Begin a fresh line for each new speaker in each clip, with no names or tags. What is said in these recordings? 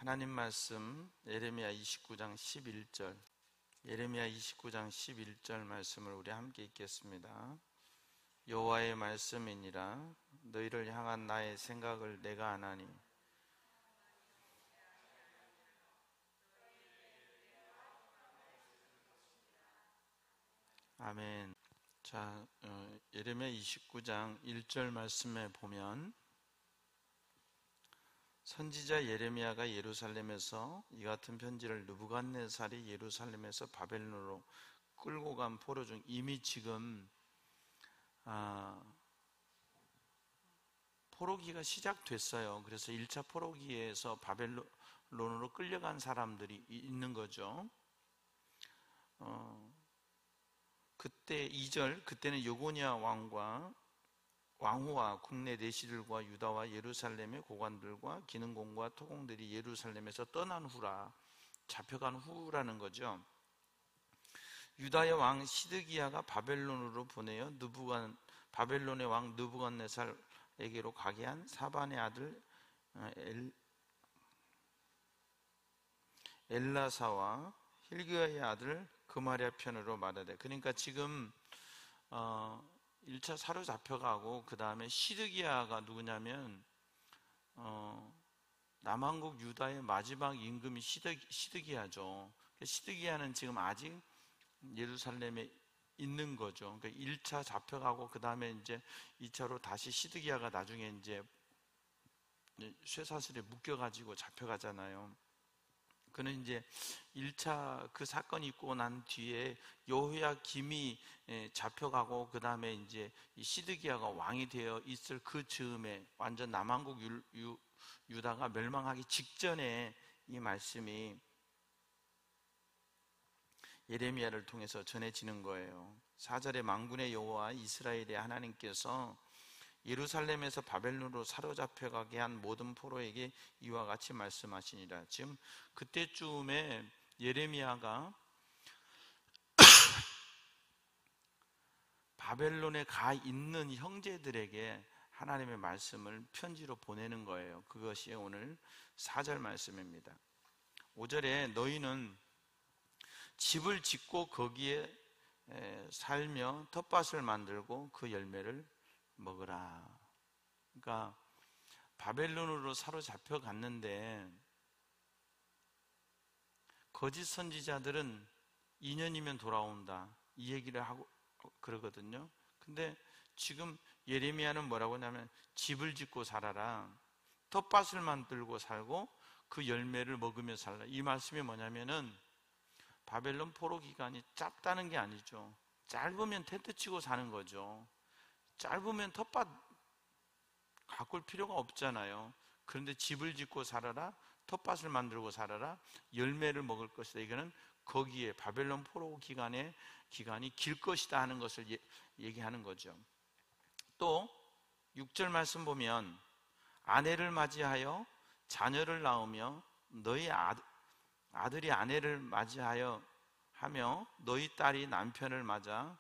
하나님 말씀 예레미야 29장 11절 예레미야 29장 11절 말씀을 우리 함께 읽겠습니다. 여호와의 말씀이니라. 너희를 향한 나의 생각을 내가 아나니 아멘. 자, 예레미야 29장 1절 말씀에 보면 선지자 예레미야가 예루살렘에서 이 같은 편지를 느부갓네살이 예루살렘에서 바벨론으로 끌고 간 포로 중 이미 지금 포로기가 시작됐어요. 그래서 1차 포로기에서 바벨론으로 끌려간 사람들이 있는 거죠. 그때 2절, 그때는 여고니아 왕후와 국내 내시들과 유다와 예루살렘의 고관들과 기능공과 토공들이 예루살렘에서 떠난 후라, 잡혀간 후라는 거죠. 유다의 왕 시드기야가 바벨론으로 보내어 바벨론의 왕 느부갓네살에게로 가게 한 사반의 아들 엘라사와 힐기야의 아들 그마랴 편으로 말하되, 그러니까 지금 1차 사로잡혀가고 그 다음에 시드기야가 누구냐면 남한국 유다의 마지막 임금이 시드기야죠. 시드기야는 지금 아직 예루살렘에 있는 거죠. 그러니까 1차 잡혀가고 그 다음에 이제 2차로 다시 시드기야가 나중에 이제 쇠사슬에 묶여가지고 잡혀가잖아요. 그는 이제 1차 그 사건이 있고 난 뒤에 여호야김이 잡혀가고 그 다음에 이제 시드기야가 왕이 되어 있을 그 즈음에 완전 남한국 유다가 멸망하기 직전에 이 말씀이 예레미야를 통해서 전해지는 거예요. 4절에 만군의 여호와 이스라엘의 하나님께서 예루살렘에서 바벨론으로 사로잡혀가게 한 모든 포로에게 이와 같이 말씀하시니라. 지금 그때쯤에 예레미야가 바벨론에 가 있는 형제들에게 하나님의 말씀을 편지로 보내는 거예요. 그것이 오늘 4절 말씀입니다. 5절에 너희는 집을 짓고 거기에 살며 텃밭을 만들고 그 열매를 먹으라. 그러니까 바벨론으로 사로잡혀 갔는데 거짓 선지자들은 2년이면 돌아온다 이 얘기를 하고 그러거든요. 근데 지금 예레미야는 뭐라고 하냐면 집을 짓고 살아라, 텃밭을 만들고 살고 그 열매를 먹으며 살라. 이 말씀이 뭐냐면은 바벨론 포로 기간이 짧다는 게 아니죠. 짧으면 텐트 치고 사는 거죠. 짧으면 텃밭 가꿀 필요가 없잖아요. 그런데 집을 짓고 살아라, 텃밭을 만들고 살아라, 열매를 먹을 것이다. 이거는 거기에 바벨론 포로 기간이 길 것이다 하는 것을 얘기하는 거죠. 또 6절 말씀 보면 아내를 맞이하여 자녀를 낳으며 너희 아들이 아내를 맞이하여 하며 너희 딸이 남편을 맞아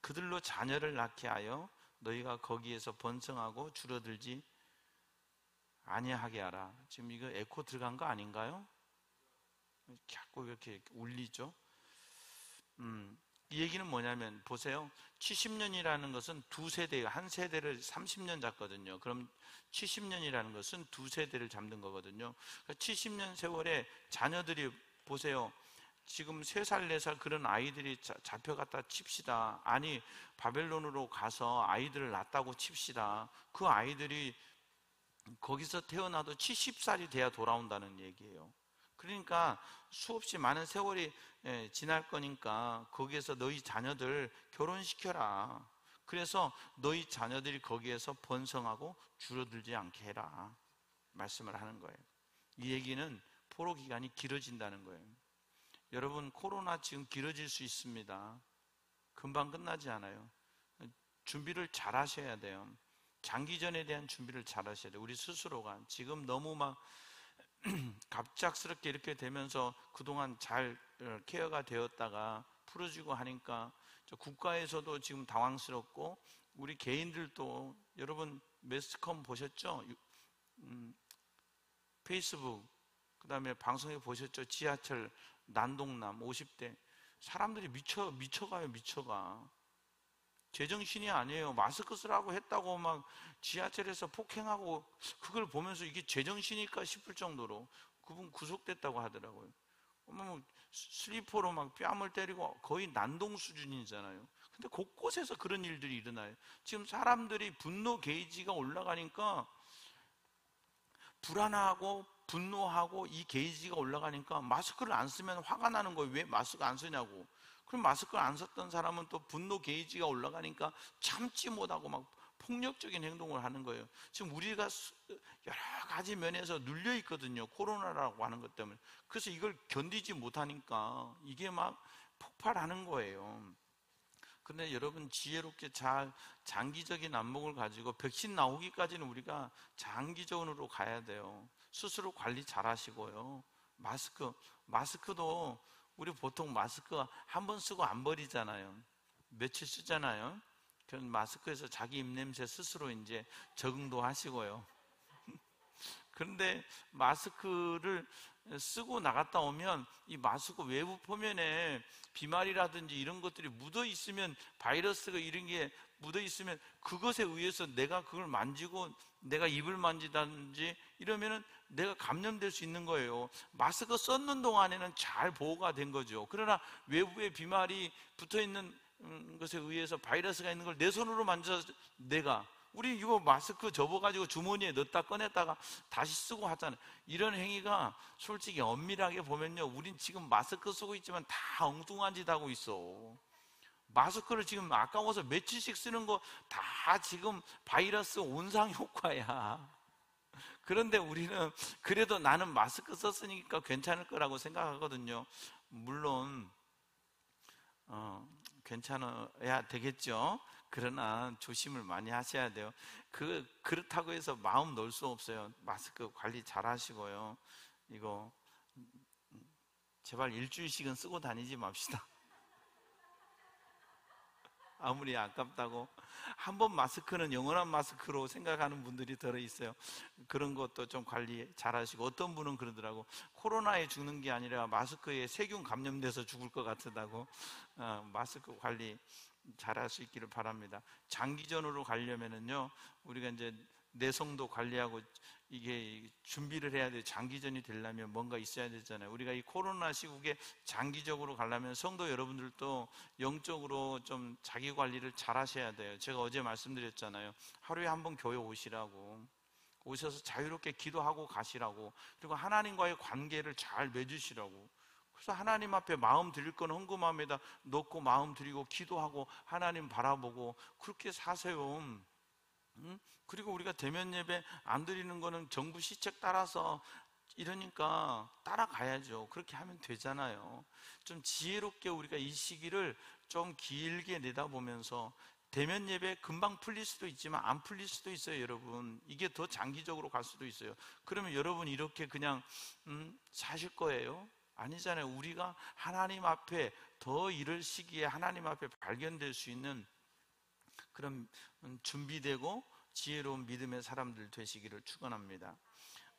그들로 자녀를 낳게 하여 너희가 거기에서 번성하고 줄어들지 아니하게 하라. 지금 이거 에코 들어간 거 아닌가요? 자꾸 이렇게 울리죠. 이 얘기는 뭐냐면 보세요. 70년이라는 것은 두 세대, 한 세대를 30년 잡거든요. 그럼 70년이라는 것은 두 세대를 잡는 거거든요. 70년 세월에 자녀들이 보세요. 지금 3살, 4살 그런 아이들이 잡혀갔다 칩시다. 아니 바벨론으로 가서 아이들을 낳았다고 칩시다. 그 아이들이 거기서 태어나도 70살이 돼야 돌아온다는 얘기예요. 그러니까 수없이 많은 세월이 지날 거니까 거기에서 너희 자녀들 결혼시켜라. 그래서 너희 자녀들이 거기에서 번성하고 줄어들지 않게 해라 말씀을 하는 거예요. 이 얘기는 포로 기간이 길어진다는 거예요. 여러분, 코로나 지금 길어질 수 있습니다. 금방 끝나지 않아요. 준비를 잘 하셔야 돼요. 장기전에 대한 준비를 잘 하셔야 돼요. 우리 스스로가 지금 너무 막 갑작스럽게 이렇게 되면서 그동안 잘 케어가 되었다가 풀어지고 하니까 국가에서도 지금 당황스럽고 우리 개인들도, 여러분 매스컴 보셨죠? 페이스북 그 다음에 방송에 보셨죠? 지하철 난동남 50대 사람들이 미쳐가요. 미쳐가. 제정신이 아니에요. 마스크 쓰라고 했다고 막 지하철에서 폭행하고, 그걸 보면서 이게 제정신일까 싶을 정도로 그분 구속됐다고 하더라고요. 뭐 슬리퍼로 막 뺨을 때리고 거의 난동 수준이잖아요. 근데 곳곳에서 그런 일들이 일어나요. 지금 사람들이 분노 게이지가 올라가니까, 불안하고 분노하고 이 게이지가 올라가니까 마스크를 안 쓰면 화가 나는 거예요. 왜 마스크 안 쓰냐고. 그럼 마스크를 안 썼던 사람은 또 분노 게이지가 올라가니까 참지 못하고 막 폭력적인 행동을 하는 거예요. 지금 우리가 여러 가지 면에서 눌려 있거든요. 코로나라고 하는 것 때문에. 그래서 이걸 견디지 못하니까 이게 막 폭발하는 거예요. 근데 여러분, 지혜롭게 잘 장기적인 안목을 가지고 백신 나오기까지는 우리가 장기적으로 가야 돼요. 스스로 관리 잘 하시고요. 마스크도 우리 보통 마스크 한 번 쓰고 안 버리잖아요. 며칠 쓰잖아요. 그런 마스크에서 자기 입냄새 스스로 이제 적응도 하시고요. 그런데 마스크를 쓰고 나갔다 오면 이 마스크 외부 표면에 비말이라든지 이런 것들이 묻어 있으면, 바이러스가 이런 게 묻어 있으면 그것에 의해서 내가 그걸 만지고 내가 입을 만지다든지 이러면은 내가 감염될 수 있는 거예요. 마스크 썼는 동안에는 잘 보호가 된 거죠. 그러나 외부에 비말이 붙어 있는 것에 의해서 바이러스가 있는 걸 내 손으로 만져서 우리 이거 마스크 접어가지고 주머니에 넣었다 꺼냈다가 다시 쓰고 하잖아요. 이런 행위가 솔직히 엄밀하게 보면요, 우린 지금 마스크 쓰고 있지만 다 엉뚱한 짓 하고 있어. 마스크를 지금 아까워서 며칠씩 쓰는 거 다 지금 바이러스 온상 효과야. 그런데 우리는 그래도 나는 마스크 썼으니까 괜찮을 거라고 생각하거든요. 물론 괜찮아야 되겠죠. 그러나 조심을 많이 하셔야 돼요. 그렇다고 해서 마음 놓을 수 없어요. 마스크 관리 잘 하시고요. 이거 제발 일주일씩은 쓰고 다니지 맙시다. 아무리 아깝다고. 한 번 마스크는 영원한 마스크로 생각하는 분들이 들어있어요. 그런 것도 좀 관리 잘 하시고, 어떤 분은 그러더라고. 코로나에 죽는 게 아니라 마스크에 세균 감염돼서 죽을 것 같다고. 마스크 관리 잘 할 수 있기를 바랍니다. 장기전으로 가려면은요, 우리가 이제 내성도 관리하고 이게 준비를 해야 돼요. 장기전이 되려면 뭔가 있어야 되잖아요. 우리가 이 코로나 시국에 장기적으로 가려면 성도 여러분들도 영적으로 좀 자기 관리를 잘 하셔야 돼요. 제가 어제 말씀드렸잖아요. 하루에 한 번 교회 오시라고. 오셔서 자유롭게 기도하고 가시라고. 그리고 하나님과의 관계를 잘 맺으시라고. 그래서 하나님 앞에 마음 드릴 건 헌금함에다 넣고 마음 드리고 기도하고 하나님 바라보고 그렇게 사세요. 그리고 우리가 대면 예배 안 드리는 거는 정부 시책 따라서 이러니까 따라가야죠. 그렇게 하면 되잖아요. 좀 지혜롭게 우리가 이 시기를 좀 길게 내다보면서, 대면 예배 금방 풀릴 수도 있지만 안 풀릴 수도 있어요. 여러분, 이게 더 장기적으로 갈 수도 있어요. 그러면 여러분 이렇게 그냥 사실 거예요? 아니잖아요. 우리가 하나님 앞에 더 이럴 시기에 하나님 앞에 발견될 수 있는 그런 준비되고 지혜로운 믿음의 사람들 되시기를 축원합니다.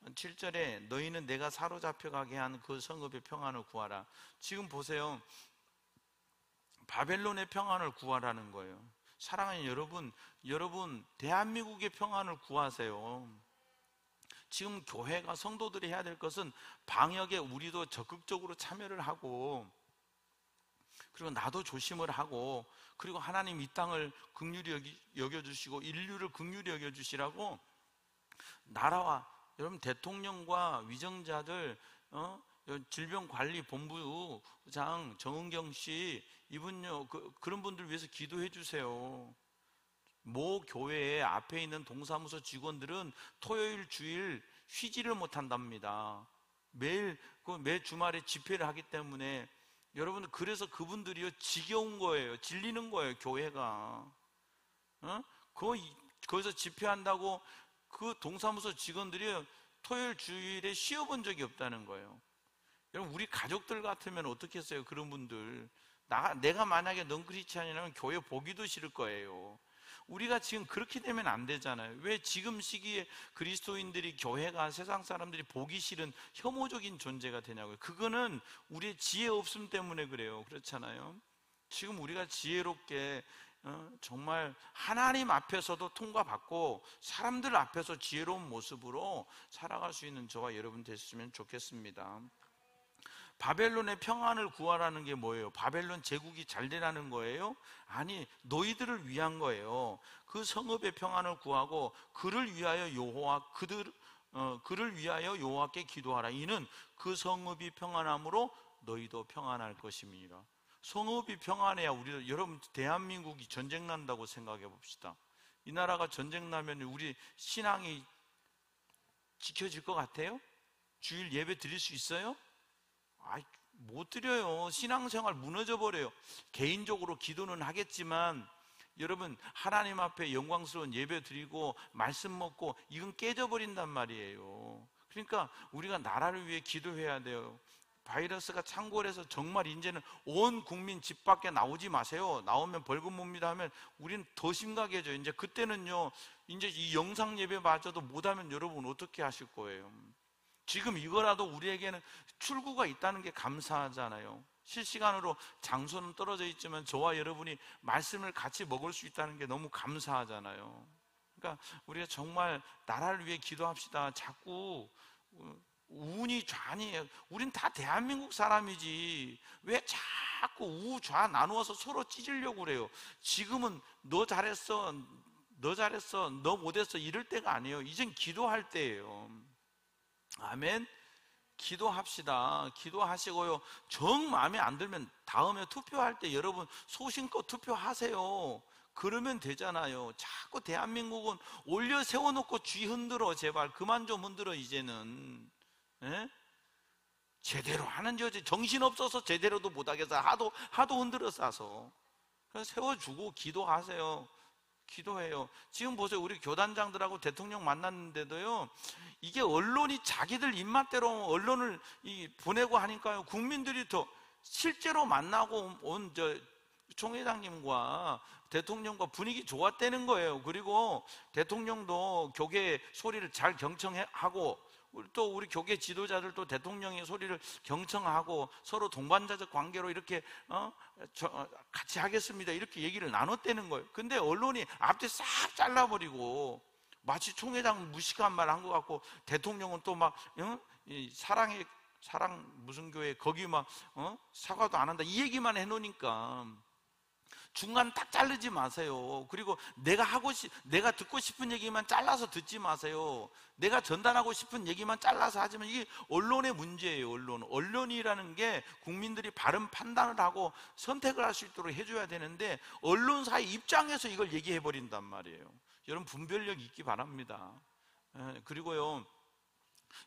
7절에 너희는 내가 사로잡혀가게 한 그 성읍의 평안을 구하라. 지금 보세요. 바벨론의 평안을 구하라는 거예요. 사랑하는 여러분 대한민국의 평안을 구하세요. 지금 교회가, 성도들이 해야 될 것은 방역에 우리도 적극적으로 참여를 하고, 그리고 나도 조심을 하고, 그리고 하나님 이 땅을 긍휼히 여겨주시고 인류를 긍휼히 여겨주시라고, 나라와 여러분 대통령과 위정자들, 질병관리본부장 정은경 씨, 이분요, 그런 분들 위해서 기도해 주세요. 모 교회에 앞에 있는 동사무소 직원들은 토요일 주일 쉬지를 못한답니다. 매 주말에 집회를 하기 때문에. 여러분, 그래서 그분들이요 지겨운 거예요. 질리는 거예요. 교회가 거기서 집회한다고 그 동사무소 직원들이 토요일 주일에 쉬어본 적이 없다는 거예요. 여러분, 우리 가족들 같으면 어떻게 했어요? 그런 분들, 내가 만약에 넌 크리스찬이라면 교회 보기도 싫을 거예요. 우리가 지금 그렇게 되면 안 되잖아요. 왜 지금 시기에 그리스도인들이, 교회가, 세상 사람들이 보기 싫은 혐오적인 존재가 되냐고요. 그거는 우리의 지혜 없음 때문에 그래요. 그렇잖아요. 지금 우리가 지혜롭게 정말 하나님 앞에서도 통과받고 사람들 앞에서 지혜로운 모습으로 살아갈 수 있는 저와 여러분 됐으면 좋겠습니다. 바벨론의 평안을 구하라는 게 뭐예요? 바벨론 제국이 잘 되라는 거예요? 아니, 너희들을 위한 거예요. 그 성읍의 평안을 구하고 그를 위하여 여호와께 기도하라. 이는 그 성읍이 평안함으로 너희도 평안할 것임이니라. 성읍이 평안해야 여러분, 대한민국이 전쟁 난다고 생각해 봅시다. 이 나라가 전쟁 나면 우리 신앙이 지켜질 것 같아요? 주일 예배 드릴 수 있어요? 못 드려요. 신앙생활 무너져 버려요. 개인적으로 기도는 하겠지만 여러분, 하나님 앞에 영광스러운 예배 드리고 말씀 먹고 이건 깨져버린단 말이에요. 그러니까 우리가 나라를 위해 기도해야 돼요. 바이러스가 창궐해서 정말 이제는 온 국민 집 밖에 나오지 마세요. 나오면 벌금 봅니다 하면 우리는 더 심각해져요. 이제 그때는요, 이제 이 영상 예배마저도 못하면 여러분 어떻게 하실 거예요? 지금 이거라도 우리에게는 출구가 있다는 게 감사하잖아요. 실시간으로 장소는 떨어져 있지만 저와 여러분이 말씀을 같이 먹을 수 있다는 게 너무 감사하잖아요. 그러니까 우리가 정말 나라를 위해 기도합시다. 자꾸 우니 좌니, 우린 다 대한민국 사람이지 왜 자꾸 우좌 나누어서 서로 찢으려고 그래요. 지금은 너 잘했어, 너 못했어 이럴 때가 아니에요. 이젠 기도할 때예요. 아멘. 기도합시다. 기도하시고요, 정 마음에 안 들면 다음에 투표할 때 여러분 소신껏 투표하세요. 그러면 되잖아요. 자꾸 대한민국은 올려 세워놓고 쥐 흔들어. 제발 그만 좀 흔들어 이제는. 예? 제대로 하는 여지 정신없어서 제대로도 못하겠어. 하도 흔들어 싸서. 그래서 세워주고 기도하세요. 기도해요. 지금 보세요. 우리 교단장들하고 대통령 만났는데도요, 이게 언론이 자기들 입맛대로 언론을 보내고 하니까요, 국민들이 더 실제로 만나고 온 총회장님과 대통령과 분위기 좋았다는 거예요. 그리고 대통령도 교계 소리를 잘 경청하고 또 우리 교계 지도자들도 대통령의 소리를 경청하고 서로 동반자적 관계로 이렇게 같이 하겠습니다 이렇게 얘기를 나눴다는 거예요. 근데 언론이 앞뒤 싹 잘라버리고 마치 총회장 무식한 말 한 것 같고, 대통령은 또 막 사랑 무슨 교회 거기 막 사과도 안 한다 이 얘기만 해놓으니까 중간 딱 자르지 마세요. 그리고 내가 듣고 싶은 얘기만 잘라서 듣지 마세요. 내가 전달하고 싶은 얘기만 잘라서 하지만 이게 언론의 문제예요. 언론이라는 게 국민들이 바른 판단을 하고 선택을 할 수 있도록 해줘야 되는데 언론사의 입장에서 이걸 얘기해 버린단 말이에요. 여러분, 분별력 있기 바랍니다. 그리고요,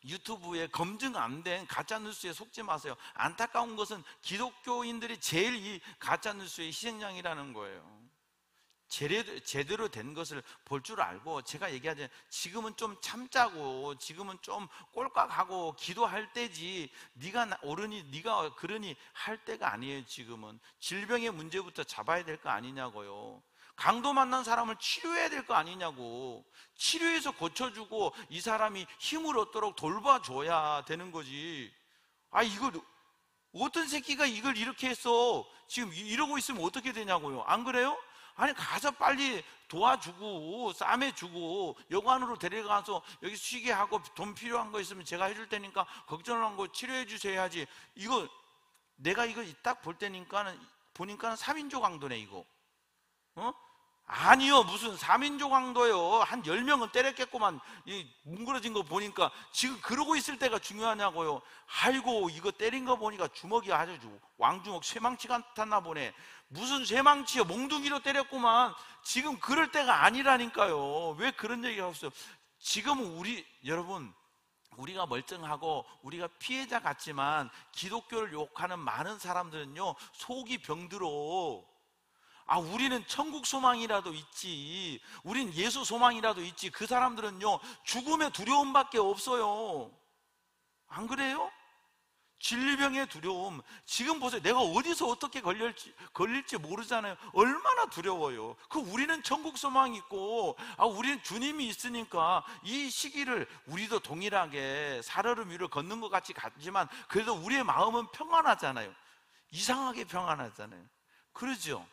유튜브에 검증 안 된 가짜뉴스에 속지 마세요. 안타까운 것은 기독교인들이 제일 이 가짜뉴스의 희생양이라는 거예요. 제대로 된 것을 볼 줄 알고, 제가 얘기하자면 지금은 좀 참자고 지금은 좀 꼴깍하고 기도할 때지, 네가 옳으니 네가 그러니 할 때가 아니에요. 지금은 질병의 문제부터 잡아야 될 거 아니냐고요. 강도 만난 사람을 치료해야 될 거 아니냐고. 치료해서 고쳐주고 이 사람이 힘을 얻도록 돌봐줘야 되는 거지. 이거 어떤 새끼가 이걸 이렇게 했어 지금 이러고 있으면 어떻게 되냐고요. 안 그래요? 아니, 가서 빨리 도와주고 싸매주고 여관으로 데려가서 여기 쉬게 하고 돈 필요한 거 있으면 제가 해줄 테니까 걱정한 거 치료해 주셔야지. 이거 내가 이거 딱 볼 때니까는 보니까는 3인조 강도네 이거. 아니요, 무슨 3인조 강도요. 한 10명은 때렸겠구만. 이 뭉그러진 거 보니까. 지금 그러고 있을 때가 중요하냐고요. 아이고, 이거 때린 거 보니까 주먹이 아주 왕주먹 쇠망치 같았나 보네. 무슨 쇠망치요, 몽둥이로 때렸구만. 지금 그럴 때가 아니라니까요. 왜 그런 얘기가 없어요? 지금은 여러분, 우리가 멀쩡하고 우리가 피해자 같지만 기독교를 욕하는 많은 사람들은요, 속이 병들어. 우리는 천국 소망이라도 있지, 우린 예수 소망이라도 있지. 그 사람들은요, 죽음의 두려움밖에 없어요. 안 그래요? 질병의 두려움. 지금 보세요. 내가 어디서 어떻게 걸릴지 모르잖아요. 얼마나 두려워요. 우리는 천국 소망이 있고, 우리는 주님이 있으니까 이 시기를 우리도 동일하게 살얼음 위를 걷는 것 같이 가지만 그래도 우리의 마음은 평안하잖아요. 이상하게 평안하잖아요. 그러죠?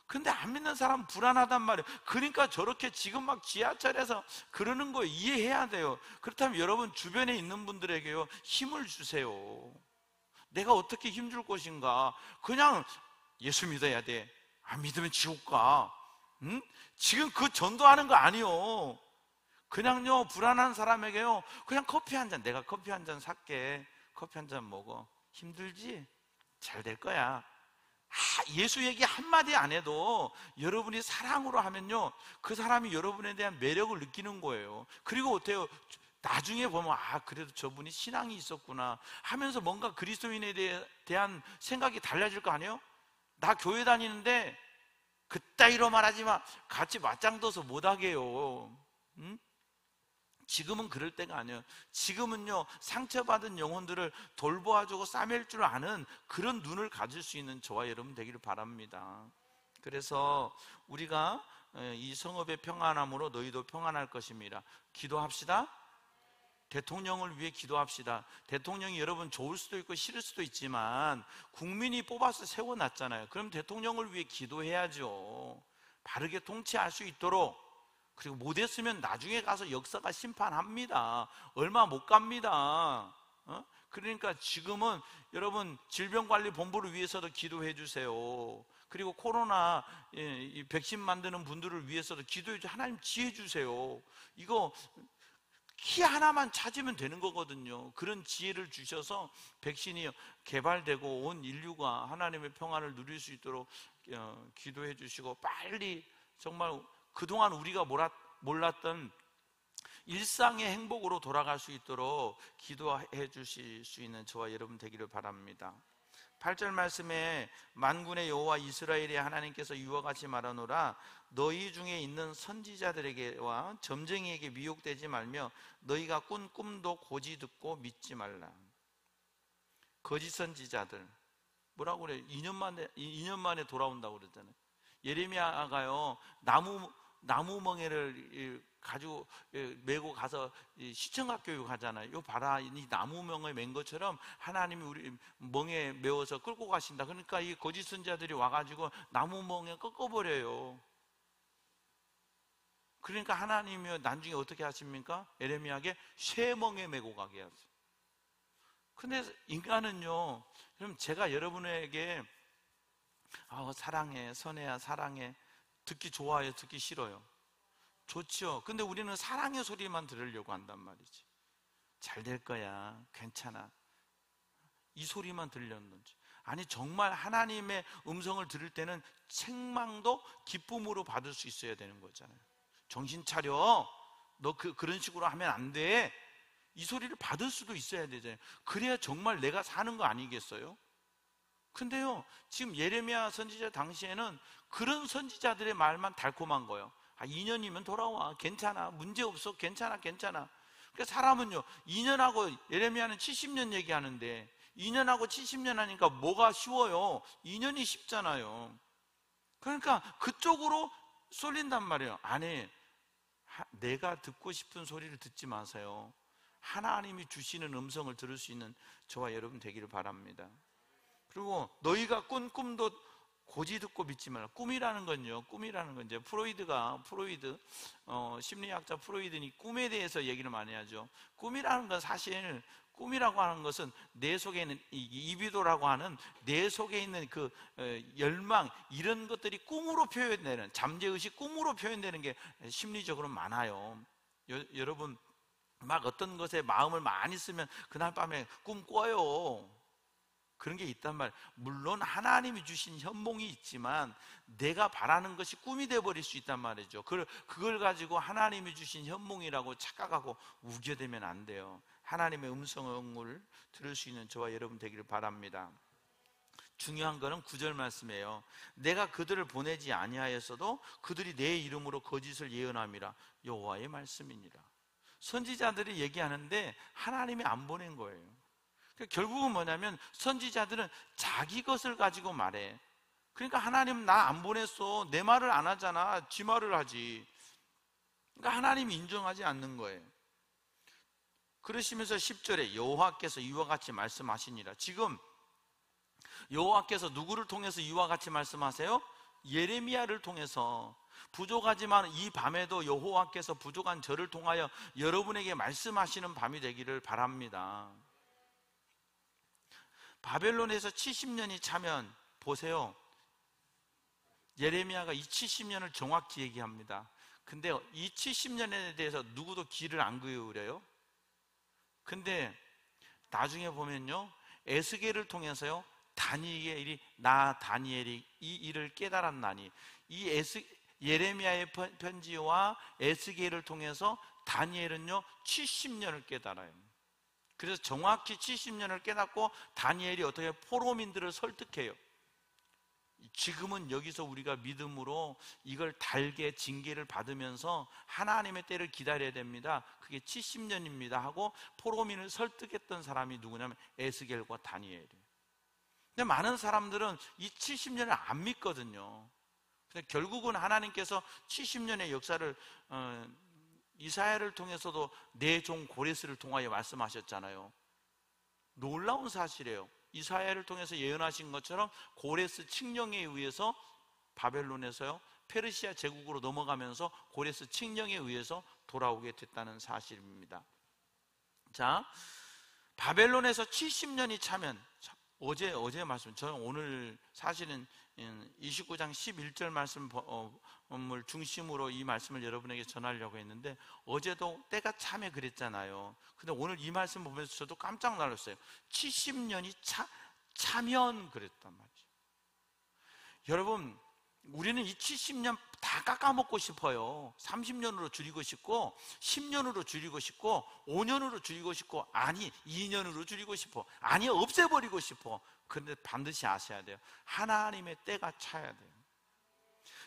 근데 안 믿는 사람은 불안하단 말이에요. 그러니까 저렇게 지금 막 지하철에서 그러는 거 이해해야 돼요. 그렇다면 여러분 주변에 있는 분들에게요, 힘을 주세요. 내가 어떻게 힘줄 것인가? 그냥 예수 믿어야 돼. 안 믿으면 지옥 가. 응? 지금 그 전도하는 거 아니요. 그냥요, 불안한 사람에게요, 그냥 커피 한 잔, 내가 커피 한 잔 살게. 커피 한 잔 먹어. 힘들지? 잘 될 거야. 예수 얘기 한마디 안 해도 여러분이 사랑으로 하면요, 그 사람이 여러분에 대한 매력을 느끼는 거예요. 그리고 어때요? 나중에 보면 그래도 저분이 신앙이 있었구나 하면서 뭔가 그리스도인에 대한 생각이 달라질 거 아니에요? 나 교회 다니는데 그따위로 말하지 마. 같이 맞짱 떠서 못하게요. 응? 지금은 그럴 때가 아니에요. 지금은요, 상처받은 영혼들을 돌보아주고 싸맬 줄 아는 그런 눈을 가질 수 있는 저와 여러분 되기를 바랍니다. 그래서 우리가 이 성읍의 평안함으로 너희도 평안할 것입니다. 기도합시다. 대통령을 위해 기도합시다. 대통령이 여러분 좋을 수도 있고 싫을 수도 있지만 국민이 뽑아서 세워놨잖아요. 그럼 대통령을 위해 기도해야죠. 바르게 통치할 수 있도록. 그리고 못했으면 나중에 가서 역사가 심판합니다. 얼마 못 갑니다. 그러니까 지금은 여러분 질병관리본부를 위해서도 기도해 주세요. 그리고 코로나 이 백신 만드는 분들을 위해서도 기도해 주세요. 하나님 지혜 주세요. 이거 키 하나만 찾으면 되는 거거든요. 그런 지혜를 주셔서 백신이 개발되고 온 인류가 하나님의 평안을 누릴 수 있도록 기도해 주시고, 빨리 정말 그동안 우리가 몰랐던 일상의 행복으로 돌아갈 수 있도록 기도해 주실 수 있는 저와 여러분 되기를 바랍니다. 8절 말씀에 만군의 여호와 이스라엘의 하나님께서 이와 같이 말하노라, 너희 중에 있는 선지자들에게와 점쟁이에게 미혹되지 말며 너희가 꾼 꿈도 고지 듣고 믿지 말라. 거짓 선지자들 뭐라고 그래요? 2년 만에 돌아온다고 그러잖아요. 예레미야가요, 나무멍에를 가지고 메고 가서 시청각 교육 하잖아요. 요 봐라, 이 나무멍에 맨 것처럼 하나님이 우리 멍에 메워서 끌고 가신다. 그러니까 이 거짓 선지자들이 와가지고 나무멍에 꺾어버려요. 그러니까 하나님이 나중에 어떻게 하십니까? 예레미야에게 쇠멍에 메고 가게 하세요. 근데 인간은요, 그럼 제가 여러분에게 사랑해, 선혜야, 사랑해, 듣기 좋아요, 듣기 싫어요? 좋죠. 근데 우리는 사랑의 소리만 들으려고 한단 말이지. 잘 될 거야, 괜찮아, 이 소리만 들렸는지. 아니, 정말 하나님의 음성을 들을 때는 책망도 기쁨으로 받을 수 있어야 되는 거잖아요. 정신 차려, 너 그런 식으로 하면 안 돼, 이 소리를 받을 수도 있어야 되잖아요. 그래야 정말 내가 사는 거 아니겠어요? 근데요, 지금 예레미야 선지자 당시에는 그런 선지자들의 말만 달콤한 거예요. 2년이면 돌아와, 괜찮아, 문제없어, 괜찮아. 그러니까 사람은요, 2년하고 예레미야는 70년 얘기하는데 2년하고 70년 하니까 뭐가 쉬워요? 2년이 쉽잖아요. 그러니까 그쪽으로 쏠린단 말이에요. 아니, 내가 듣고 싶은 소리를 듣지 마세요. 하나님이 주시는 음성을 들을 수 있는 저와 여러분 되기를 바랍니다. 그리고 너희가 꾼 꿈도 고지 듣고 믿지 말라. 꿈이라는 건요, 이제 프로이드 심리학자 프로이드니 꿈에 대해서 얘기를 많이 하죠. 꿈이라는 건 사실, 꿈이라고 하는 것은 내 속에 있는 이비도라고 하는 내 속에 있는 그 열망, 이런 것들이 꿈으로 표현되는, 잠재의식 꿈으로 표현되는 게 심리적으로 많아요. 여러분 막 어떤 것에 마음을 많이 쓰면 그날 밤에 꿈 꿔요. 그런 게 있단 말이에요. 물론 하나님이 주신 현몽이 있지만 내가 바라는 것이 꿈이 되어버릴 수 있단 말이죠. 그걸 가지고 하나님이 주신 현몽이라고 착각하고 우겨대면 안 돼요. 하나님의 음성을 들을 수 있는 저와 여러분 되기를 바랍니다. 중요한 거는 9절 말씀이에요. 내가 그들을 보내지 아니하였어도 그들이 내 이름으로 거짓을 예언함이라. 여호와의 말씀이니라. 선지자들이 얘기하는데 하나님이 안 보낸 거예요. 그러니까 결국은 뭐냐면 선지자들은 자기 것을 가지고 말해. 그러니까 하나님 나 안 보냈어. 내 말을 안 하잖아. 지 말을 하지. 그러니까 하나님이 인정하지 않는 거예요. 그러시면서 10절에 여호와께서 이와 같이 말씀하시니라. 지금 여호와께서 누구를 통해서 이와 같이 말씀하세요? 예레미야를 통해서. 부족하지만 이 밤에도 여호와께서 부족한 저를 통하여 여러분에게 말씀하시는 밤이 되기를 바랍니다. 바벨론에서 70년이 차면 보세요. 예레미야가 이 70년을 정확히 얘기합니다. 근데 이 70년에 대해서 누구도 귀를 안 기울여요. 근데 나중에 보면요, 에스겔을 통해서요, 다니엘이 나 다니엘이 이 일을 깨달았나니, 이 예레미야의 편지와 에스겔을 통해서 다니엘은요 70년을 깨달아요. 그래서 정확히 70년을 깨닫고 다니엘이 어떻게 포로민들을 설득해요. 지금은 여기서 우리가 믿음으로 이걸 달게 징계를 받으면서 하나님의 때를 기다려야 됩니다. 그게 70년입니다 하고 포로민을 설득했던 사람이 누구냐면 에스겔과 다니엘이에요. 근데 많은 사람들은 이 70년을 안 믿거든요. 근데 결국은 하나님께서 70년의 역사를 이사야를 통해서도 내 종 고레스를 통하여 말씀하셨잖아요. 놀라운 사실이에요. 이사야를 통해서 예언하신 것처럼 고레스 칙령에 의해서 바벨론에서요 페르시아 제국으로 넘어가면서 고레스 칙령에 의해서 돌아오게 됐다는 사실입니다. 자, 바벨론에서 70년이 차면 어제 말씀, 저는 오늘 사실은 29장 11절 말씀을 중심으로 이 말씀을 여러분에게 전하려고 했는데 어제도 때가 참에 그랬잖아요. 근데 오늘 이 말씀 보면서 저도 깜짝 놀랐어요. 70년이 차면 그랬단 말이죠. 여러분, 우리는 이 70년 다 깎아먹고 싶어요. 30년으로 줄이고 싶고 10년으로 줄이고 싶고 5년으로 줄이고 싶고 아니 2년으로 줄이고 싶어. 아니 없애버리고 싶어. 그런데 반드시 아셔야 돼요. 하나님의 때가 차야 돼요.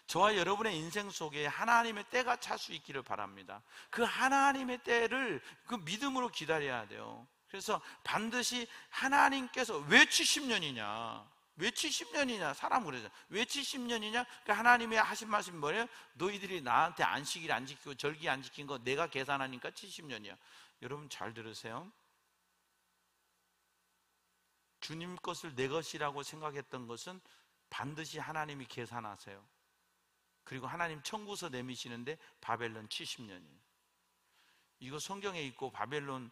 저와 여러분의 인생 속에 하나님의 때가 찰 수 있기를 바랍니다. 그 하나님의 때를 그 믿음으로 기다려야 돼요. 그래서 반드시 하나님께서 왜 70년이냐? 왜 70년이냐? 사람 그러죠. 왜 70년이냐? 그러니까 하나님의 하신 말씀이 뭐예요? 너희들이 나한테 안식일 안 지키고 절기 안 지킨 거 내가 계산하니까 70년이야. 여러분 잘 들으세요. 주님 것을 내 것이라고 생각했던 것은 반드시 하나님이 계산하세요. 그리고 하나님 청구서 내미시는데 바벨론 70년이에요. 이거 성경에 있고 바벨론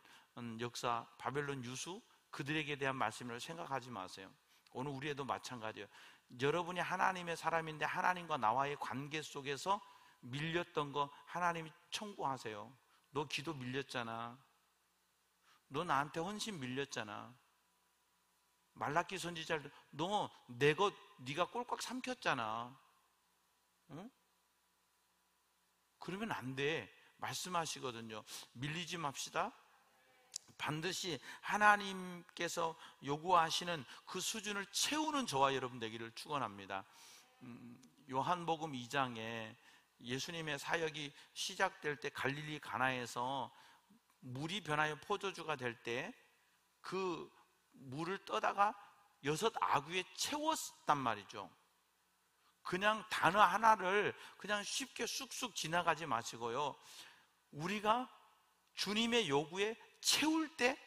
역사, 바벨론 유수, 그들에게 대한 말씀이라고 생각하지 마세요. 오늘 우리에도 마찬가지예요. 여러분이 하나님의 사람인데 하나님과 나와의 관계 속에서 밀렸던 거 하나님이 청구하세요. 너 기도 밀렸잖아. 너 나한테 헌신 밀렸잖아. 말라기 선지자들 너 내 것 네가 꼴깍 삼켰잖아. 응? 그러면 안 돼. 말씀하시거든요. 밀리지 맙시다. 반드시 하나님께서 요구하시는 그 수준을 채우는 저와 여러분 되기를 축원합니다. 요한복음 2장에 예수님의 사역이 시작될 때 갈릴리 가나에서 물이 변하여 포도주가 될 때 그 물을 떠다가 6 아구에 채웠단 말이죠. 그냥 단어 하나를 그냥 쉽게 쑥쑥 지나가지 마시고요. 우리가 주님의 요구에 채울 때,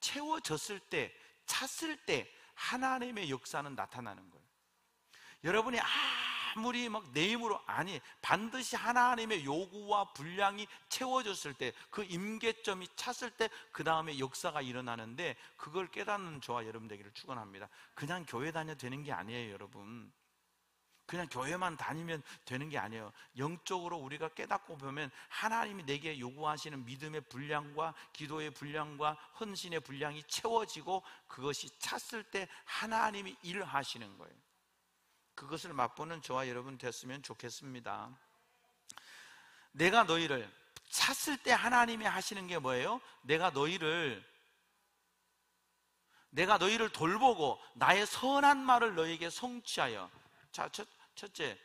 채워졌을 때, 찼을 때 하나님의 역사는 나타나는 거예요. 여러분이 아무리 막 내 힘으로 아니 반드시 하나님의 요구와 분량이 채워졌을 때 그 임계점이 찼을 때 그 다음에 역사가 일어나는데 그걸 깨닫는 저와 여러분 되기를 축원합니다. 그냥 교회 다녀도 되는 게 아니에요. 여러분 그냥 교회만 다니면 되는 게 아니에요. 영적으로 우리가 깨닫고 보면 하나님이 내게 요구하시는 믿음의 분량과 기도의 분량과 헌신의 분량이 채워지고 그것이 찼을 때 하나님이 일하시는 거예요. 그것을 맛보는 저와 여러분 됐으면 좋겠습니다. 내가 너희를 찼을 때 하나님이 하시는 게 뭐예요? 내가 너희를 돌보고 나의 선한 말을 너희에게 성취하여. 자, 첫째,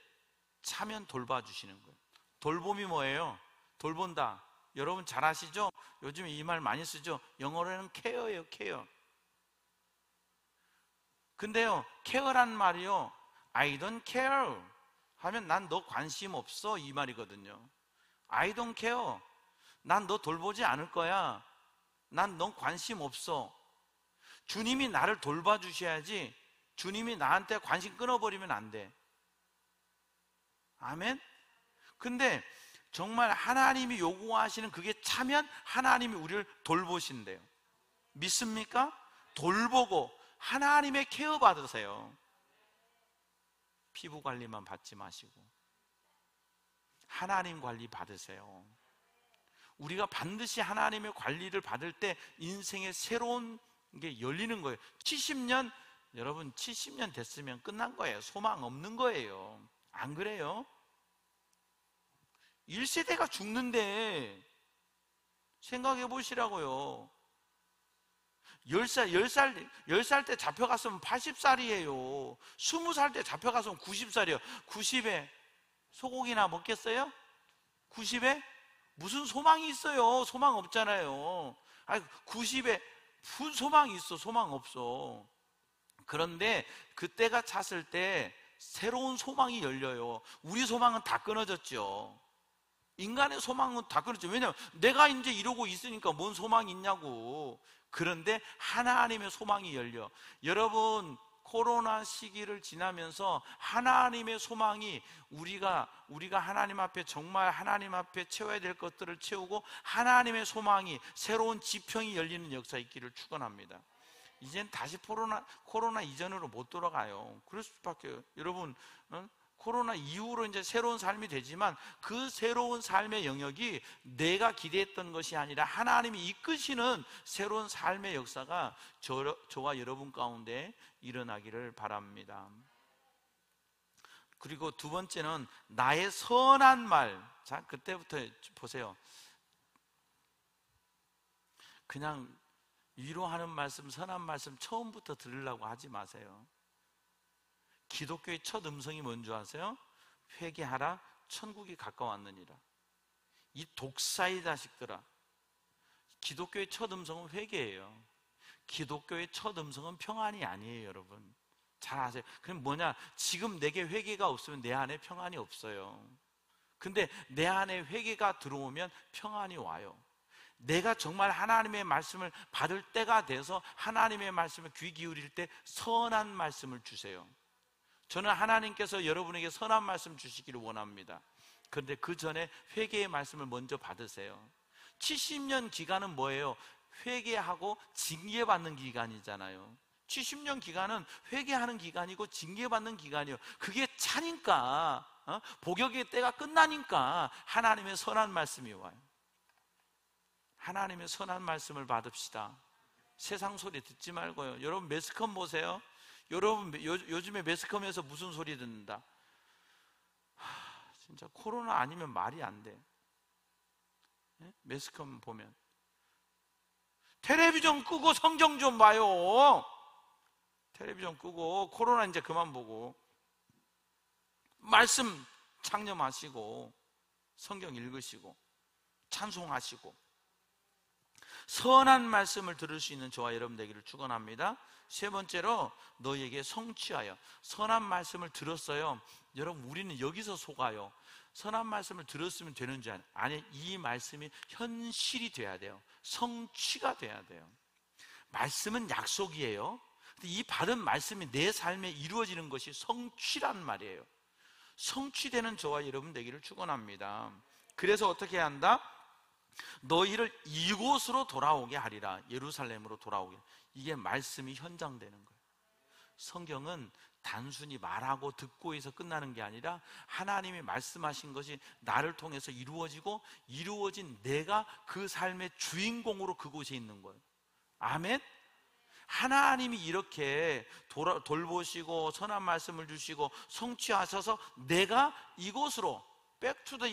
차면 돌봐주시는 거예요. 돌봄이 뭐예요? 돌본다. 여러분 잘 아시죠? 요즘 이 말 많이 쓰죠? 영어로는 케어예요, 케어. 근데요, care란 말이요, I don't care 하면 난 너 관심 없어, 이 말이거든요. I don't care, 난 너 돌보지 않을 거야, 난 너 관심 없어. 주님이 나를 돌봐주셔야지 주님이 나한테 관심 끊어버리면 안 돼. 아멘? 근데 정말 하나님이 요구하시는 그게 차면 하나님이 우리를 돌보신대요. 믿습니까? 돌보고 하나님의 케어 받으세요. 피부 관리만 받지 마시고 하나님 관리 받으세요. 우리가 반드시 하나님의 관리를 받을 때 인생의 새로운 게 열리는 거예요. 70년, 여러분 70년 됐으면 끝난 거예요. 소망 없는 거예요. 안 그래요? 1세대가 죽는데 생각해 보시라고요. 10살 때 잡혀갔으면 80살이에요. 20살 때 잡혀갔으면 90살이에요. 90에 소고기나 먹겠어요? 90에? 무슨 소망이 있어요? 소망 없잖아요. 아니, 90에 무슨 소망이 있어? 소망 없어. 그런데 그때가 찼을 때 새로운 소망이 열려요. 우리 소망은 다 끊어졌죠. 인간의 소망은 다 끊어졌죠. 왜냐하면 내가 이제 이러고 있으니까 뭔 소망이 있냐고. 그런데 하나님의 소망이 열려. 여러분, 코로나 시기를 지나면서 하나님의 소망이 우리가 하나님 앞에 정말 하나님 앞에 채워야 될 것들을 채우고 하나님의 소망이 새로운 지평이 열리는 역사 있기를 축원합니다. 이젠 다시 코로나 이전으로 못 돌아가요. 그럴 수밖에. 여러분, 코로나 이후로 이제 새로운 삶이 되지만 그 새로운 삶의 영역이 내가 기대했던 것이 아니라 하나님이 이끄시는 새로운 삶의 역사가 저와 여러분 가운데 일어나기를 바랍니다. 그리고 두 번째는 나의 선한 말. 자, 그때부터 보세요. 그냥 위로하는 말씀, 선한 말씀 처음부터 들으려고 하지 마세요. 기독교의 첫 음성이 뭔지 아세요? 회개하라, 천국이 가까웠느니라. 이 독사의 자식들아, 기독교의 첫 음성은 회개예요. 기독교의 첫 음성은 평안이 아니에요. 여러분 잘 아세요. 그럼 뭐냐, 지금 내게 회개가 없으면 내 안에 평안이 없어요. 근데 내 안에 회개가 들어오면 평안이 와요. 내가 정말 하나님의 말씀을 받을 때가 돼서 하나님의 말씀에 귀 기울일 때 선한 말씀을 주세요. 저는 하나님께서 여러분에게 선한 말씀 주시기를 원합니다. 그런데 그 전에 회개의 말씀을 먼저 받으세요. 70년 기간은 뭐예요? 회개하고 징계받는 기간이잖아요. 70년 기간은 회개하는 기간이고 징계받는 기간이에요. 그게 차니까, 복역의 때가 끝나니까 하나님의 선한 말씀이 와요. 하나님의 선한 말씀을 받읍시다. 세상 소리 듣지 말고요. 여러분 매스컴 보세요. 여러분 요즘에 매스컴에서 무슨 소리 듣는다? 진짜 코로나 아니면 말이 안 돼. 매스컴 보면 텔레비전 끄고 성경 좀 봐요. 텔레비전 끄고 코로나 이제 그만 보고 말씀 창념하시고 성경 읽으시고 찬송하시고 선한 말씀을 들을 수 있는 저와 여러분 되기를 축원합니다. 세 번째로 너희에게 성취하여. 선한 말씀을 들었어요. 여러분 우리는 여기서 속아요. 선한 말씀을 들었으면 되는 줄 아니, 이 말씀이 현실이 돼야 돼요. 성취가 돼야 돼요. 말씀은 약속이에요. 근데 이 받은 말씀이 내 삶에 이루어지는 것이 성취란 말이에요. 성취되는 저와 여러분 되기를 축원합니다. 그래서 어떻게 해야 한다? 너희를 이곳으로 돌아오게 하리라. 예루살렘으로 돌아오게. 이게 말씀이 현장되는 거예요. 성경은 단순히 말하고 듣고 해서 끝나는 게 아니라 하나님이 말씀하신 것이 나를 통해서 이루어지고 이루어진 내가 그 삶의 주인공으로 그곳에 있는 거예요. 아멘? 하나님이 이렇게 돌보시고 선한 말씀을 주시고 성취하셔서 내가 이곳으로 백투더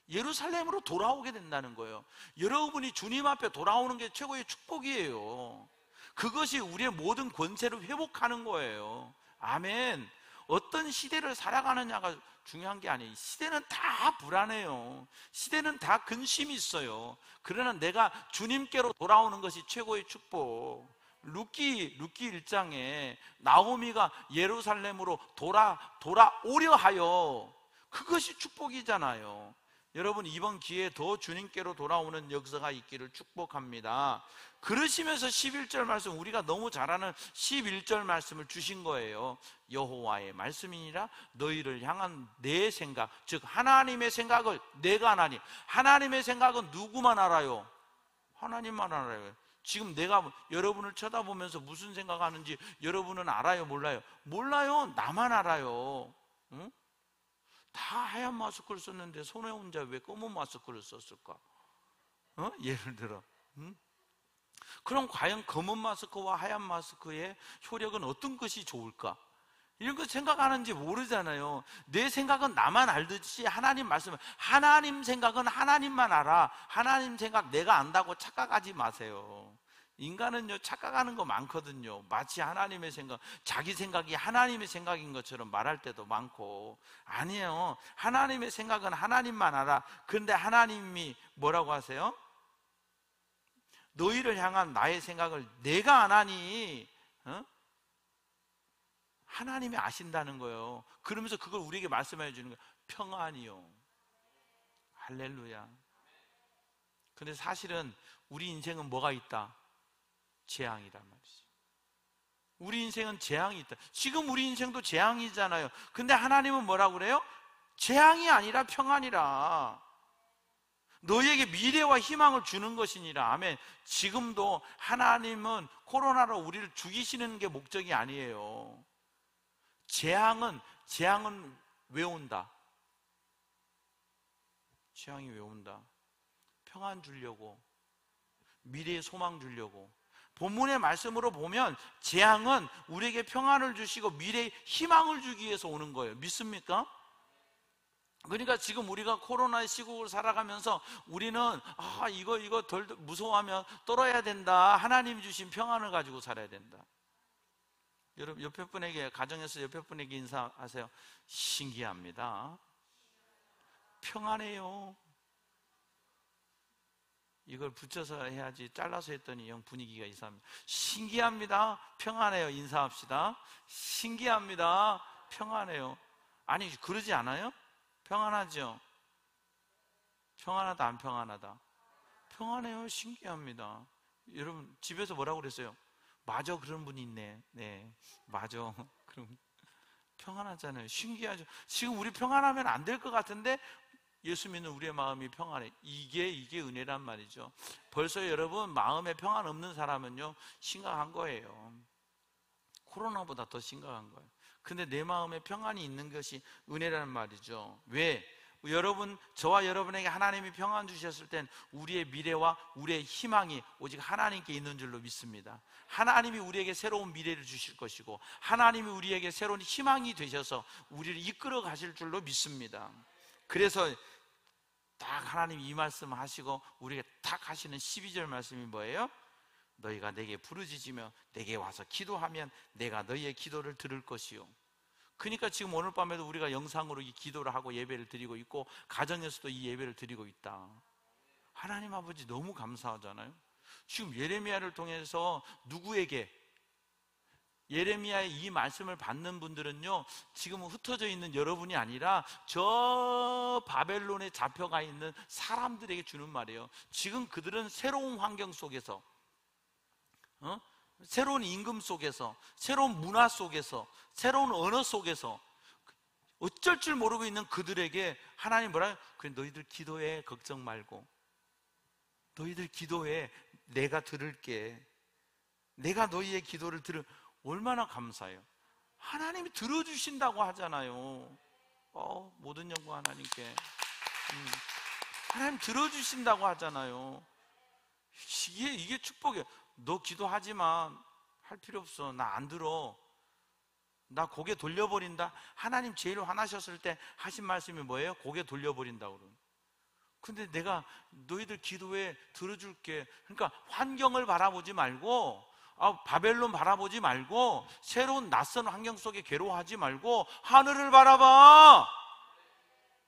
예루살렘으로 돌아오게 된다는 거예요. 여러분이 주님 앞에 돌아오는 게 최고의 축복이에요. 그것이 우리의 모든 권세를 회복하는 거예요. 아멘. 어떤 시대를 살아가느냐가 중요한 게 아니에요. 시대는 다 불안해요. 시대는 다 근심이 있어요. 그러나 내가 주님께로 돌아오는 것이 최고의 축복. 룻기 1장에 나오미가 예루살렘으로 돌아오려 하여, 그것이 축복이잖아요. 여러분, 이번 기회에 더 주님께로 돌아오는 역사가 있기를 축복합니다. 그러시면서 11절 말씀, 우리가 너무 잘 아는 11절 말씀을 주신 거예요. 여호와의 말씀이니라 너희를 향한 내 생각, 즉 하나님의 생각을 내가 하나님, 하나님의 생각은 누구만 알아요? 하나님만 알아요. 지금 내가 여러분을 쳐다보면서 무슨 생각하는지 여러분은 알아요? 몰라요? 몰라요. 나만 알아요. 응? 다 하얀 마스크를 썼는데 손에 혼자 왜 검은 마스크를 썼을까? 예를 들어. 그럼 과연 검은 마스크와 하얀 마스크의 효력은 어떤 것이 좋을까? 이런 거 생각하는지 모르잖아요. 내 생각은 나만 알듯이 하나님 말씀을, 하나님 생각은 하나님만 알아. 하나님 생각 내가 안다고 착각하지 마세요. 인간은요, 착각하는 거 많거든요. 마치 하나님의 생각, 자기 생각이 하나님의 생각인 것처럼 말할 때도 많고. 아니에요. 하나님의 생각은 하나님만 알아. 그런데 하나님이 뭐라고 하세요? 너희를 향한 나의 생각을 내가 안 하니, 하나님이 아신다는 거예요. 그러면서 그걸 우리에게 말씀해 주는 거예요. 평안이요. 할렐루야. 근데 사실은 우리 인생은 뭐가 있다? 재앙이란 말이죠. 우리 인생은 재앙이 있다. 지금 우리 인생도 재앙이잖아요. 근데 하나님은 뭐라고 그래요? 재앙이 아니라 평안이라. 너희에게 미래와 희망을 주는 것이니라. 아멘. 지금도 하나님은 코로나로 우리를 죽이시는 게 목적이 아니에요. 재앙은 왜 온다? 재앙이 왜 온다? 평안 주려고, 미래의 소망 주려고. 본문의 말씀으로 보면 재앙은 우리에게 평안을 주시고 미래의 희망을 주기 위해서 오는 거예요. 믿습니까? 그러니까 지금 우리가 코로나의 시국을 살아가면서 우리는 이거 덜 무서워하면 떨어야 된다. 하나님이 주신 평안을 가지고 살아야 된다. 여러분, 옆에 분에게, 가정에서 옆에 분에게 인사하세요. 신기합니다. 평안해요. 이걸 붙여서 해야지 잘라서 했더니 영 분위기가 이상합니다. 신기합니다. 평안해요. 인사합시다. 신기합니다. 평안해요. 아니, 그러지 않아요? 평안하죠? 평안하다, 안 평안하다? 평안해요. 신기합니다. 여러분, 집에서 뭐라고 그랬어요? 맞아, 그런 분이 있네. 네, 맞아. 그럼 평안하잖아요. 신기하죠? 지금 우리 평안하면 안 될 것 같은데 예수 믿는 우리의 마음이 평안해. 이게 은혜란 말이죠. 벌써 여러분, 마음에 평안 없는 사람은요, 심각한 거예요. 코로나보다 더 심각한 거예요. 근데 내 마음에 평안이 있는 것이 은혜라는 말이죠. 왜? 여러분, 저와 여러분에게 하나님이 평안 주셨을 땐 우리의 미래와 우리의 희망이 오직 하나님께 있는 줄로 믿습니다. 하나님이 우리에게 새로운 미래를 주실 것이고 하나님이 우리에게 새로운 희망이 되셔서 우리를 이끌어 가실 줄로 믿습니다. 그래서 딱 하나님이 이 말씀 하시고 우리에게 딱 하시는 12절 말씀이 뭐예요? 너희가 내게 부르짖으며 내게 와서 기도하면 내가 너희의 기도를 들을 것이요. 그러니까 지금 오늘 밤에도 우리가 영상으로 이 기도를 하고 예배를 드리고 있고 가정에서도 이 예배를 드리고 있다. 하나님 아버지 너무 감사하잖아요. 지금 예레미야를 통해서 누구에게, 예레미야의 이 말씀을 받는 분들은요, 지금 흩어져 있는 여러분이 아니라 저 바벨론에 잡혀가 있는 사람들에게 주는 말이에요. 지금 그들은 새로운 환경 속에서, 새로운 임금 속에서, 새로운 문화 속에서, 새로운 언어 속에서 어쩔 줄 모르고 있는 그들에게 하나님 뭐라요? 그래, 너희들 기도해. 걱정 말고. 너희들 기도해. 내가 들을게. 내가 너희의 기도를 얼마나 감사해요. 하나님이 들어주신다고 하잖아요. 모든 영광 하나님께. 하나님 들어주신다고 하잖아요. 이게 축복이에요. 너 기도하지만 할 필요 없어. 나 안 들어. 나 고개 돌려버린다. 하나님 제일 화나셨을 때 하신 말씀이 뭐예요? 고개 돌려버린다고 그러는. 근데 내가 너희들 기도에 들어줄게. 그러니까 환경을 바라보지 말고, 바벨론 바라보지 말고, 새로운 낯선 환경 속에 괴로워하지 말고 하늘을 바라봐.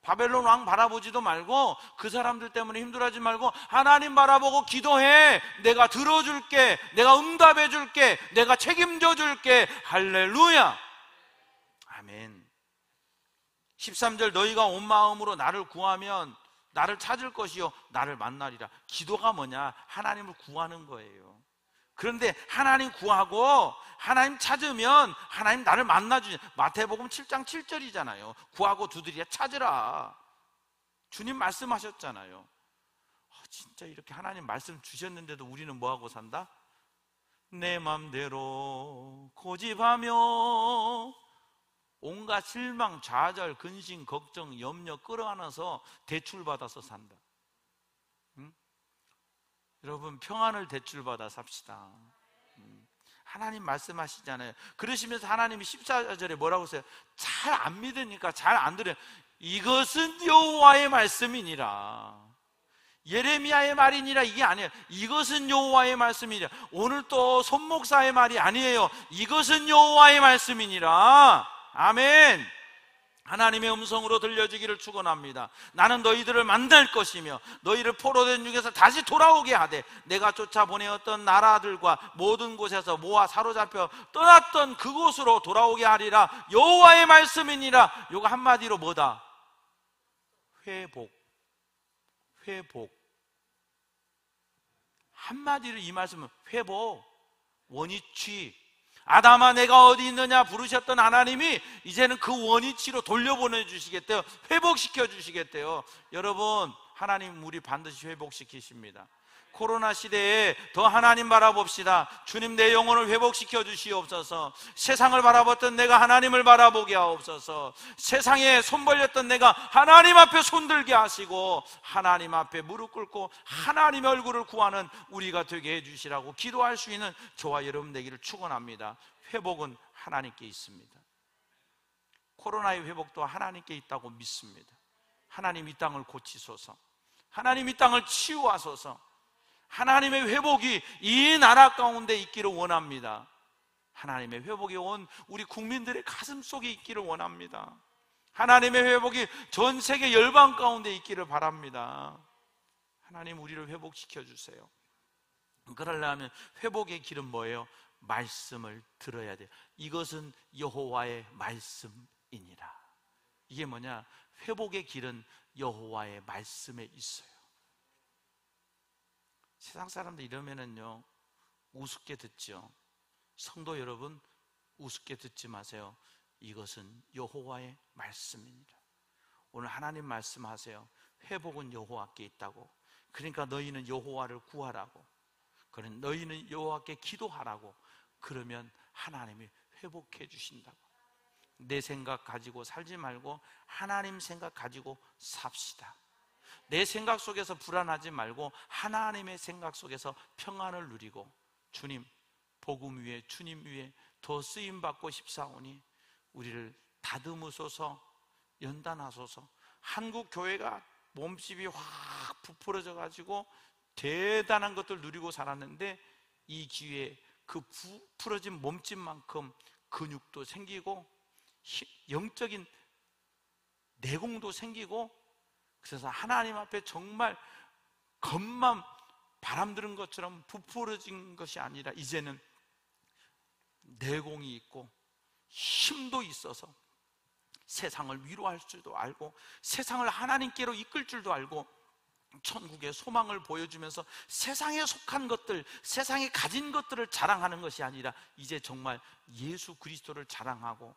바벨론 왕 바라보지도 말고 그 사람들 때문에 힘들어하지 말고 하나님 바라보고 기도해. 내가 들어줄게. 내가 응답해 줄게. 내가 책임져 줄게. 할렐루야. 아멘. 13절 너희가 온 마음으로 나를 구하면 나를 찾을 것이요 나를 만나리라. 기도가 뭐냐? 하나님을 구하는 거예요. 그런데 하나님 구하고 하나님 찾으면 하나님 나를 만나주지. 마태복음 7장 7절이잖아요. 구하고 두드리야 찾으라. 주님 말씀하셨잖아요. 진짜 이렇게 하나님 말씀 주셨는데도 우리는 뭐하고 산다? 내 맘대로 고집하며 온갖 실망, 좌절, 근심, 걱정, 염려 끌어안아서 대출받아서 산다. 응? 여러분 평안을 대출받아 삽시다. 하나님 말씀하시잖아요. 그러시면서 하나님이 14절에 뭐라고 했어요? 잘 안 믿으니까 잘 안 들어요. 이것은 여호와의 말씀이니라. 예레미야의 말이니라 이게 아니에요. 이것은 여호와의 말씀이니라. 오늘 또 손목사의 말이 아니에요. 이것은 여호와의 말씀이니라. 아멘. 하나님의 음성으로 들려지기를 축원합니다. 나는 너희들을 만날 것이며 너희를 포로된 중에서 다시 돌아오게 하되 내가 쫓아보내었던 나라들과 모든 곳에서 모아 사로잡혀 떠났던 그곳으로 돌아오게 하리라. 여호와의 말씀이니라. 요거 한마디로 뭐다? 회복. 회복. 한마디로 이 말씀은 회복, 원위치. 아담아 내가 어디 있느냐 부르셨던 하나님이 이제는 그 원위치로 돌려보내주시겠대요. 회복시켜 주시겠대요. 여러분 하나님 우리 반드시 회복시키십니다. 코로나 시대에 더 하나님 바라봅시다. 주님 내 영혼을 회복시켜 주시옵소서. 세상을 바라봤던 내가 하나님을 바라보게 하옵소서. 세상에 손 벌렸던 내가 하나님 앞에 손들게 하시고 하나님 앞에 무릎 꿇고 하나님의 얼굴을 구하는 우리가 되게 해주시라고 기도할 수 있는 저와 여러분 되기를 축원합니다. 회복은 하나님께 있습니다. 코로나의 회복도 하나님께 있다고 믿습니다. 하나님 이 땅을 고치소서. 하나님 이 땅을 치유하소서. 하나님의 회복이 이 나라 가운데 있기를 원합니다. 하나님의 회복이 온 우리 국민들의 가슴 속에 있기를 원합니다. 하나님의 회복이 전 세계 열방 가운데 있기를 바랍니다. 하나님 우리를 회복시켜 주세요. 그러려면 회복의 길은 뭐예요? 말씀을 들어야 돼요. 이것은 여호와의 말씀이니라. 이게 뭐냐? 회복의 길은 여호와의 말씀에 있어요. 세상 사람들 이러면은요 우습게 듣죠. 성도 여러분 우습게 듣지 마세요. 이것은 여호와의 말씀입니다. 오늘 하나님 말씀하세요. 회복은 여호와께 있다고. 그러니까 너희는 여호와를 구하라고. 그러니 너희는 여호와께 기도하라고. 그러면 하나님이 회복해 주신다고. 내 생각 가지고 살지 말고 하나님 생각 가지고 삽시다. 내 생각 속에서 불안하지 말고 하나님의 생각 속에서 평안을 누리고 주님 복음 위에 주님 위에 더 쓰임받고 싶사오니 우리를 다듬으소서. 연단하소서. 한국 교회가 몸집이 확 부풀어져 가지고 대단한 것들 누리고 살았는데 이 기회에 그 부풀어진 몸집만큼 근육도 생기고 영적인 내공도 생기고, 그래서 하나님 앞에 정말 겉만 바람 들은 것처럼 부풀어진 것이 아니라 이제는 내공이 있고 힘도 있어서 세상을 위로할 줄도 알고 세상을 하나님께로 이끌 줄도 알고 천국의 소망을 보여주면서 세상에 속한 것들, 세상에 가진 것들을 자랑하는 것이 아니라 이제 정말 예수 그리스도를 자랑하고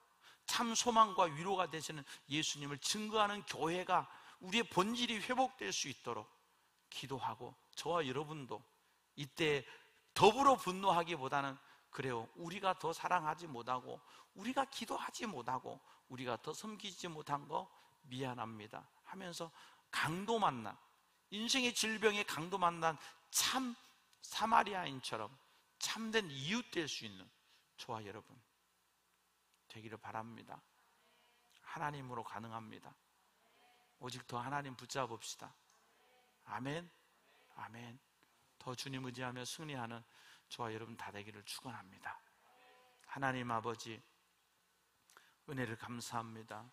참 소망과 위로가 되시는 예수님을 증거하는 교회가 우리의 본질이 회복될 수 있도록 기도하고, 저와 여러분도 이때 더불어 분노하기보다는 그래요, 우리가 더 사랑하지 못하고 우리가 기도하지 못하고 우리가 더 섬기지 못한 거 미안합니다 하면서 강도 만난, 인생의 질병에 강도 만난 참 사마리아인처럼 참된 이웃 될 수 있는 저와 여러분 되기를 바랍니다. 하나님으로 가능합니다. 오직 더 하나님 붙잡읍시다. 아멘. 아멘. 더 주님 의지하며 승리하는 저와 여러분 다 되기를 축원합니다. 하나님 아버지, 은혜를 감사합니다.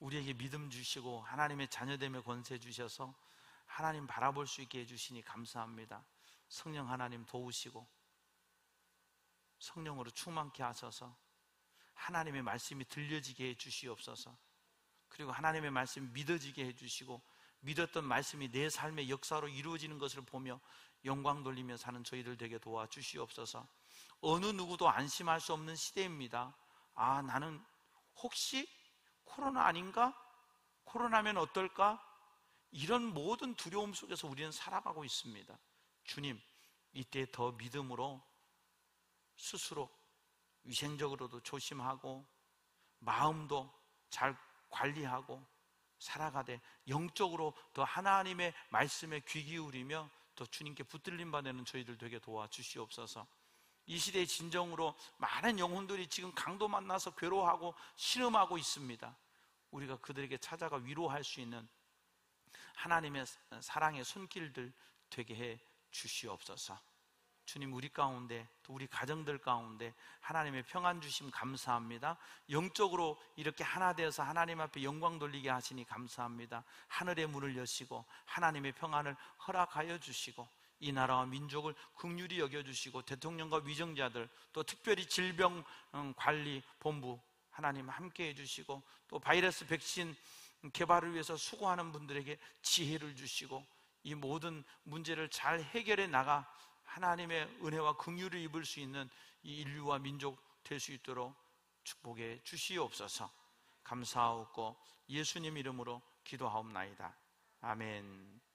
우리에게 믿음 주시고 하나님의 자녀됨의 권세 주셔서 하나님 바라볼 수 있게 해주시니 감사합니다. 성령 하나님 도우시고 성령으로 충만케 하셔서 하나님의 말씀이 들려지게 해주시옵소서. 그리고 하나님의 말씀이 믿어지게 해주시고 믿었던 말씀이 내 삶의 역사로 이루어지는 것을 보며 영광 돌리며 사는 저희들 되게 도와주시옵소서. 어느 누구도 안심할 수 없는 시대입니다. 아, 나는 혹시 코로나 아닌가? 코로나면 어떨까? 이런 모든 두려움 속에서 우리는 살아가고 있습니다. 주님, 이때 더 믿음으로 스스로 위생적으로도 조심하고 마음도 잘 관리하고 살아가되 영적으로 더 하나님의 말씀에 귀 기울이며 또 주님께 붙들림 받는 저희들 되게 도와주시옵소서. 이 시대의 진정으로 많은 영혼들이 지금 강도 만나서 괴로워하고 신음하고 있습니다. 우리가 그들에게 찾아가 위로할 수 있는 하나님의 사랑의 손길들 되게 해 주시옵소서. 주님, 우리 가운데 또 우리 가정들 가운데 하나님의 평안 주심 감사합니다. 영적으로 이렇게 하나 되어서 하나님 앞에 영광 돌리게 하시니 감사합니다. 하늘의 문을 여시고 하나님의 평안을 허락하여 주시고 이 나라와 민족을 긍휼히 여겨주시고 대통령과 위정자들 또 특별히 질병관리본부 하나님 함께 해주시고 또 바이러스 백신 개발을 위해서 수고하는 분들에게 지혜를 주시고 이 모든 문제를 잘 해결해 나가 하나님의 은혜와 긍휼을 입을 수 있는 이 인류와 민족 될 수 있도록 축복해 주시옵소서. 감사하옵고 예수님 이름으로 기도하옵나이다. 아멘.